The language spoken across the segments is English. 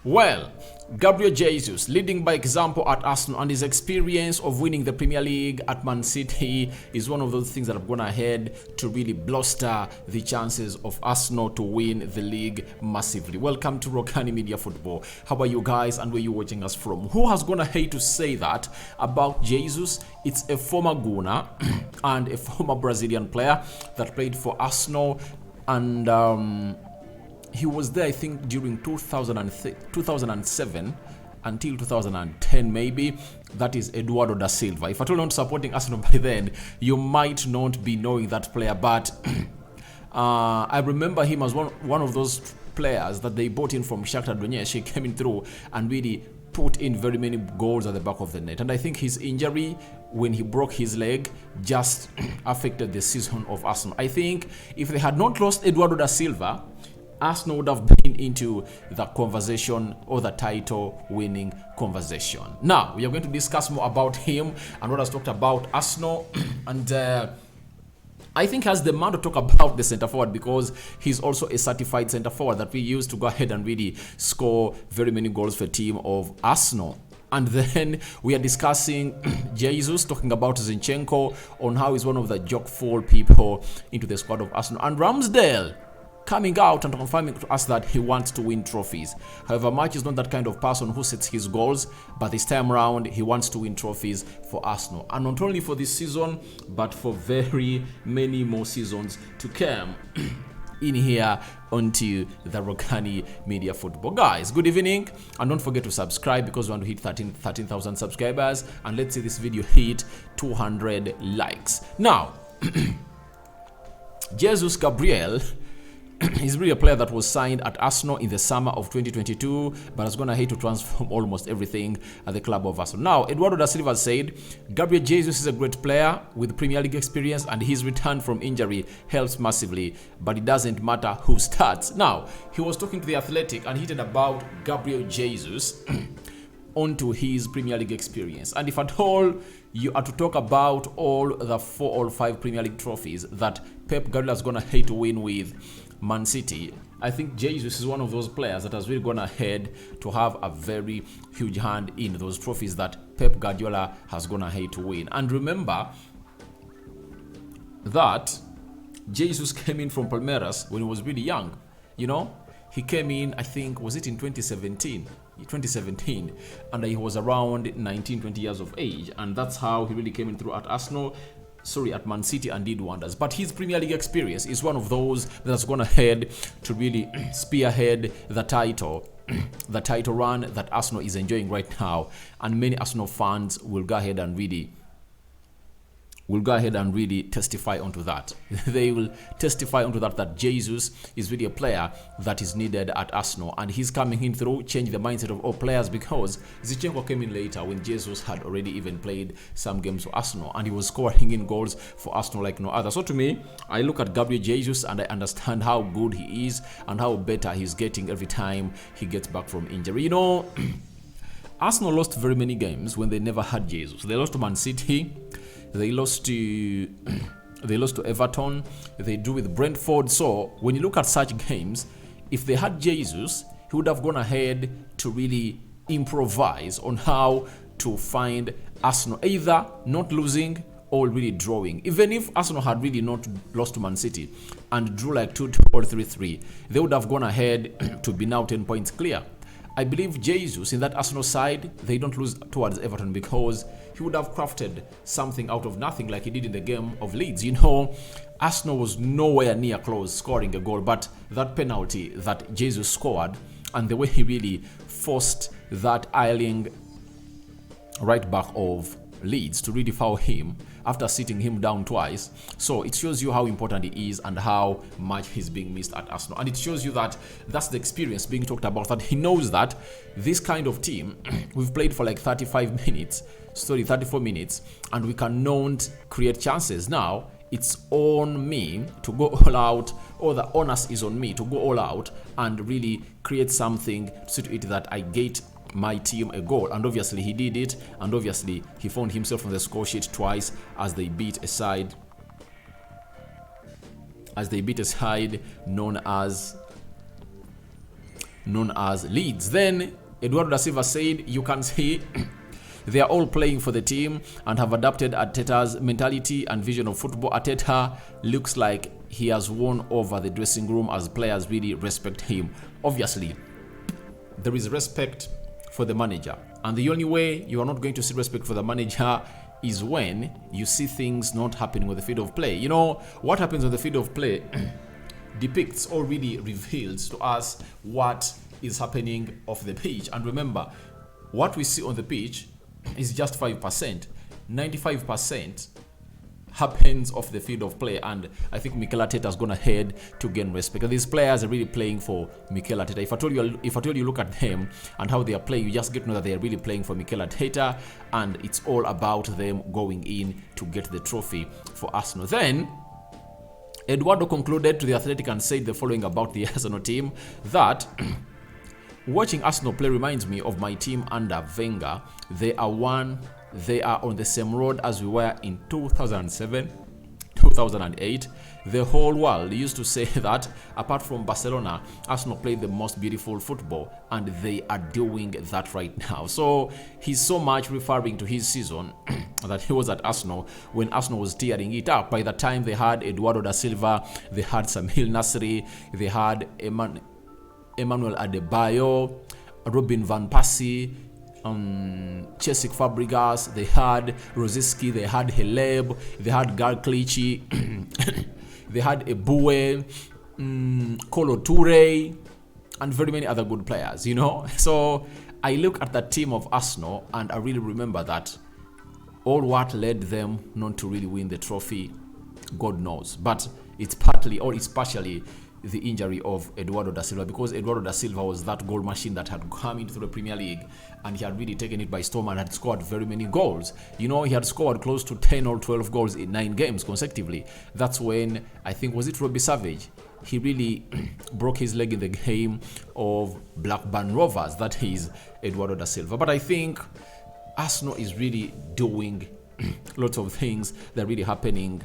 Well, Gabriel Jesus leading by example at Arsenal, and his experience of winning the Premier League at Man City is one of those things that have gone ahead to really bluster the chances of Arsenal to win the league massively. Welcome to Rokani Media Football. How are you guys, and where you watching us from? Who has gone ahead to say that about Jesus? It's a former Gunner and a former Brazilian player that played for Arsenal, and he was there, I think, during 2007 until 2010, maybe. That is Eduardo da Silva. If at all not supporting Arsenal by then, you might not be knowing that player. But I remember him as one of those players that they bought in from Shakhtar Donetsk. He came in through and really put in very many goals at the back of the net. And I think his injury when he broke his leg just affected the season of Arsenal. I think if they had not lost Eduardo da Silva, Arsenal would have been into the conversation or the title winning conversation. Now, we are going to discuss more about him and what has talked about Arsenal. And I think he has the man to talk about the centre forward, because he's also a certified centre forward that we use to go ahead and really score very many goals for the team of Arsenal. And then we are discussing Jesus, talking about Zinchenko, on how he's one of the jokeful people into the squad of Arsenal. And Ramsey coming out and confirming to us that he wants to win trophies. However, March is not that kind of person who sets his goals, but this time around he wants to win trophies for Arsenal, and not only for this season but for very many more seasons to come. In here onto the Rokani Media Football. Guys, good evening, and don't forget to subscribe, because we want to hit 13,000 subscribers, and let's see this video hit 200 likes. Now, Jesus Gabriel he's really a player that was signed at Arsenal in the summer of 2022, but has gone ahead to transform almost everything at the club of Arsenal. Now, Eduardo da Silva said, Gabriel Jesus is a great player with Premier League experience, and his return from injury helps massively, but it doesn't matter who starts. Now, he was talking to The Athletic and hinted about Gabriel Jesus onto his Premier League experience. And if at all you are to talk about all the 4 or 5 Premier League trophies that Pep Guardiola is going to hate to win with Man City, I think Jesus is one of those players that has really gone ahead to have a very huge hand in those trophies that Pep Guardiola has gone ahead to win. And remember that Jesus came in from Palmeiras when he was really young. You know, he came in, I think, was it in 2017, and he was around 19-20 years of age, and that's how he really came in through at at Man City, and did wonders. But his Premier League experience is one of those that's gone ahead to really spearhead the title run that Arsenal is enjoying right now, and many Arsenal fans will go ahead and really testify onto that. They will testify onto that Jesus is really a player that is needed at Arsenal, and he's coming in through change the mindset of all players, because Zinchenko came in later when Jesus had already even played some games for Arsenal, and he was scoring in goals for Arsenal like no other. So to me, I look at Gabriel Jesus and I understand how good he is and how better he's getting every time he gets back from injury. You know, Arsenal lost very many games when they never had Jesus. They lost to Man City, they lost to Everton, they drew with Brentford. So when you look at such games, if they had Jesus, he would have gone ahead to really improvise on how to find Arsenal either not losing or really drawing. Even if Arsenal had really not lost to Man City and drew like 2-2 or 3-3, they would have gone ahead to be now 10 points clear. I believe Jesus in that Arsenal side, they don't lose towards Everton, because he would have crafted something out of nothing like he did in the game of Leeds. You know, Arsenal was nowhere near close scoring a goal, but that penalty that Jesus scored and the way he really forced that Ireland right back of Leeds to really foul him after sitting him down twice. So it shows you how important he is and how much he's being missed at Arsenal. And it shows you that that's the experience being talked about, that he knows that this kind of team, we've played for like 34 minutes, and we cannot create chances. Now, it's on me to go all out, or the onus is on me to go all out and really create something to see to it that I get my team a goal. And obviously he did it, and obviously he found himself on the score sheet twice as they beat a side known as known as Leeds. Then Eduardo da Silva said, you can see they are all playing for the team and have adapted Arteta's mentality and vision of football. Arteta looks like he has won over the dressing room as players really respect him. Obviously, there is respect for the manager, and the only way you are not going to see respect for the manager is when you see things not happening on the field of play. You know, what happens on the field of play depicts or really reveals to us what is happening off the pitch. And remember, what we see on the pitch is just 5%. 95% happens off the field of play, and I think Mikel Arteta has gone ahead to gain respect. These players are really playing for Mikel Arteta. If I told you look at them and how they are playing, you just get to know that they are really playing for Mikel Arteta, and it's all about them going in to get the trophy for Arsenal. Then Eduardo concluded to the Athletic and said the following about the Arsenal team, that watching Arsenal play reminds me of my team under Wenger. They are on the same road as we were in 2007, 2008. The whole world used to say that apart from Barcelona, Arsenal played the most beautiful football, and they are doing that right now. So he's so much referring to his season that he was at Arsenal when Arsenal was tearing it up. By the time they had Eduardo da Silva, they had Samir Nasri, they had Emmanuel Adebayo, Robin van Persie, Cesc Fabregas, they had Rosicky, they had Heleb, they had Gal Clichy, they had Eboué, Kolo Toure, and very many other good players, you know. So I look at that team of Arsenal and I really remember that all what led them not to really win the trophy, God knows. But it's partly or it's partially the injury of Eduardo da Silva, because Eduardo da Silva was that goal machine that had come into the Premier League and he had really taken it by storm and had scored very many goals. You know, he had scored close to 10 or 12 goals in 9 games consecutively. That's when, I think, was it Robbie Savage? He really broke his leg in the game of Blackburn Rovers. That is Eduardo da Silva. But I think Arsenal is really doing lots of things that are really happening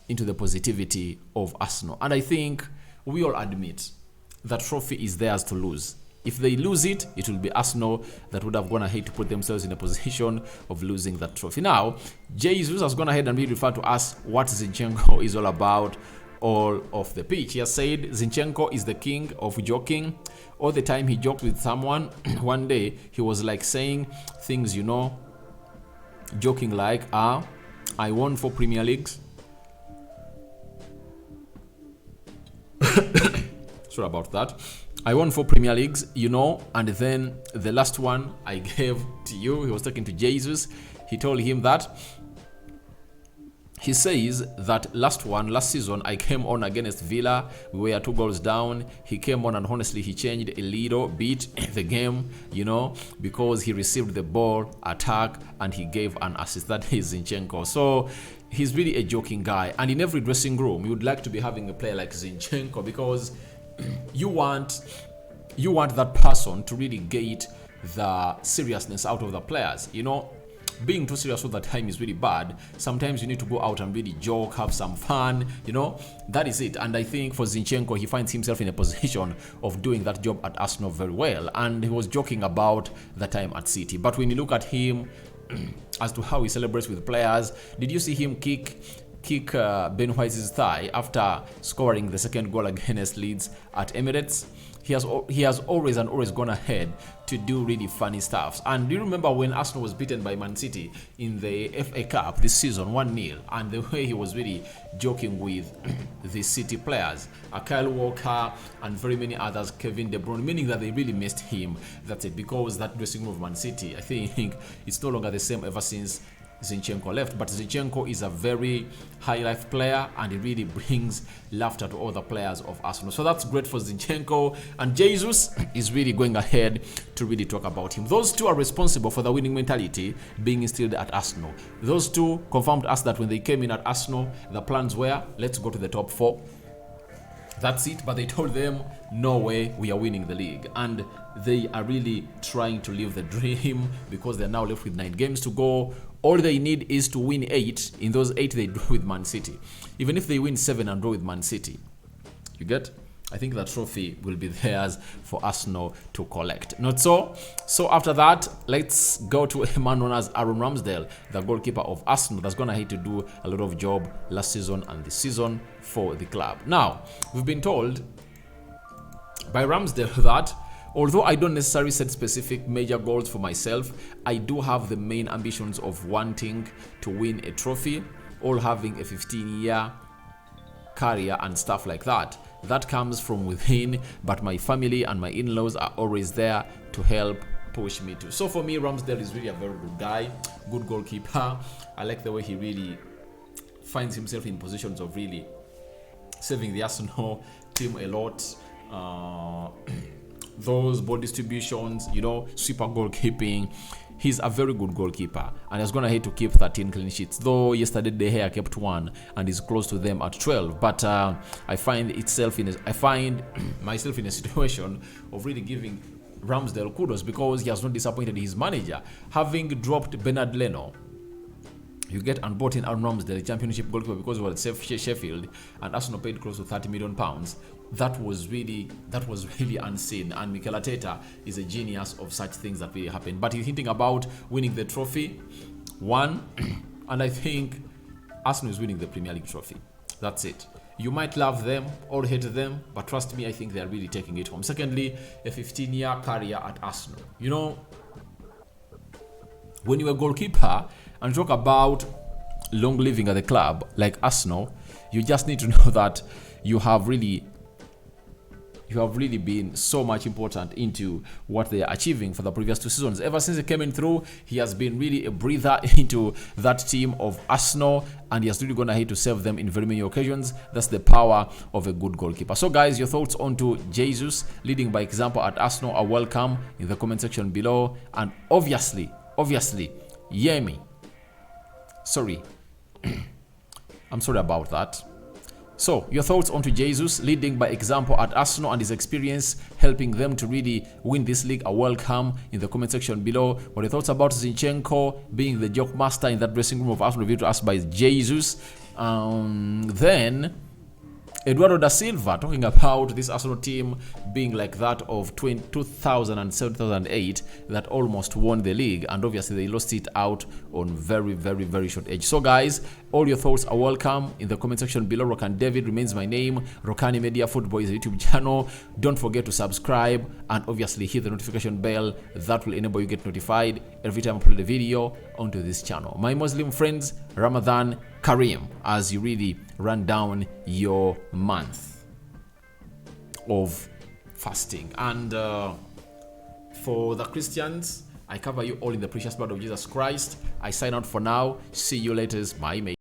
into the positivity of Arsenal. And I think we all admit that trophy is theirs to lose. If they lose it, it will be Arsenal that would have gone ahead to put themselves in a position of losing that trophy. Now, Jesus has gone ahead and really referred to us what Zinchenko is all about all off the pitch. He has said Zinchenko is the king of joking. All the time he joked with someone, one day he was like saying things, you know, joking like, I won 4 Premier Leagues. Sorry about that. I won 4 Premier Leagues, you know, and then the last one I gave to you. He was talking to Jesus. He told him that. He says that last season, I came on against Villa. We were 2 goals down. He came on and honestly, he changed a little bit the game, you know, because he received the ball, attack, and he gave an assist. That is Zinchenko. So he's really a joking guy. And in every dressing room, you would like to be having a player like Zinchenko, because you want that person to really get the seriousness out of the players. You know, being too serious all the time is really bad. Sometimes you need to go out and really joke, have some fun, you know. That is it. And I think for Zinchenko, he finds himself in a position of doing that job at Arsenal very well. And he was joking about the time at City. But when you look at him as to how he celebrates with players, did you see him kick Ben White's thigh after scoring the second goal against Leeds at Emirates? He has always gone ahead to do really funny stuff. And do you remember when Arsenal was beaten by Man City in the FA Cup this season 1-0, and the way he was really joking with the City players, Kyle Walker and very many others, Kevin De Bruyne, meaning that they really missed him. That's it, because that dressing room of Man City, I think it's no longer the same ever since Zinchenko left. But Zinchenko is a very high life player, and he really brings laughter to all the players of Arsenal. So that's great for Zinchenko, and Jesus is really going ahead to really talk about him. Those two are responsible for the winning mentality being instilled at Arsenal. Those two confirmed us that when they came in at Arsenal, the plans were, let's go to the top 4. That's it. But they told them, no way, we are winning the league. And they are really trying to live the dream, because they're now left with 9 games to go. All they need is to win 8. In those 8, they draw with Man City. Even if they win 7 and draw with Man City, you get? I think the trophy will be theirs for Arsenal to collect. Not so. So after that, let's go to a man known as Aaron Ramsdale, the goalkeeper of Arsenal, that's gonna have to do a lot of job last season and this season for the club. Now, we've been told by Ramsdale that although I don't necessarily set specific major goals for myself, I do have the main ambitions of wanting to win a trophy, or having a 15-year career and stuff like that. That comes from within, but my family and my in-laws are always there to help push me to. So for me, Ramsdale is really a very good guy, good goalkeeper. I like the way he really finds himself in positions of really saving the Arsenal team a lot. Those ball distributions, you know, super goalkeeping. He's a very good goalkeeper, and he's gonna have to keep 13 clean sheets. Though yesterday De Gea kept 1 and is close to them at 12. But I find myself in a situation of really giving Ramsdale kudos because he has not disappointed his manager, having dropped Bernard Leno. You get and bought in Aaron Ramsdale, the championship goalkeeper, because he was at Sheffield, and Arsenal paid close to £30 million. That was really unseen, and Mikel Arteta is a genius of such things that really happen. But he's hinting about winning the trophy, one, and I think Arsenal is winning the Premier League trophy. That's it. You might love them or hate them, but trust me, I think they are really taking it home. Secondly, a 15-year career at Arsenal. You know, when you're a goalkeeper and talk about long living at the club like Arsenal, you just need to know that you have really been so much important into what they are achieving for the previous 2 seasons. Ever since he came in through, he has been really a breather into that team of Arsenal, and he has really gone ahead to save them in very many occasions. That's the power of a good goalkeeper. So guys, your thoughts on to Jesus leading by example at Arsenal are welcome in the comment section below. And obviously, Yemi. Sorry. I'm sorry about that. So, your thoughts on to Jesus leading by example at Arsenal and his experience helping them to really win this league are welcome in the comment section below. What are your thoughts about Zinchenko being the joke master in that dressing room of Arsenal, reviewed to us by Jesus? Then Eduardo da Silva talking about this Arsenal team being like that of 2007-2008 that almost won the league, and obviously they lost it out on very short edge. So guys, all your thoughts are welcome in the comment section below. Rokani David remains my name. Rokani Media Football is a YouTube channel. Don't forget to subscribe and obviously hit the notification bell. That will enable you get notified every time I upload a video onto this channel. My Muslim friends, Ramadan Kareem, as you really run down your month of fasting. And for the Christians, I cover you all in the precious blood of Jesus Christ. I sign out for now. See you later, my mate.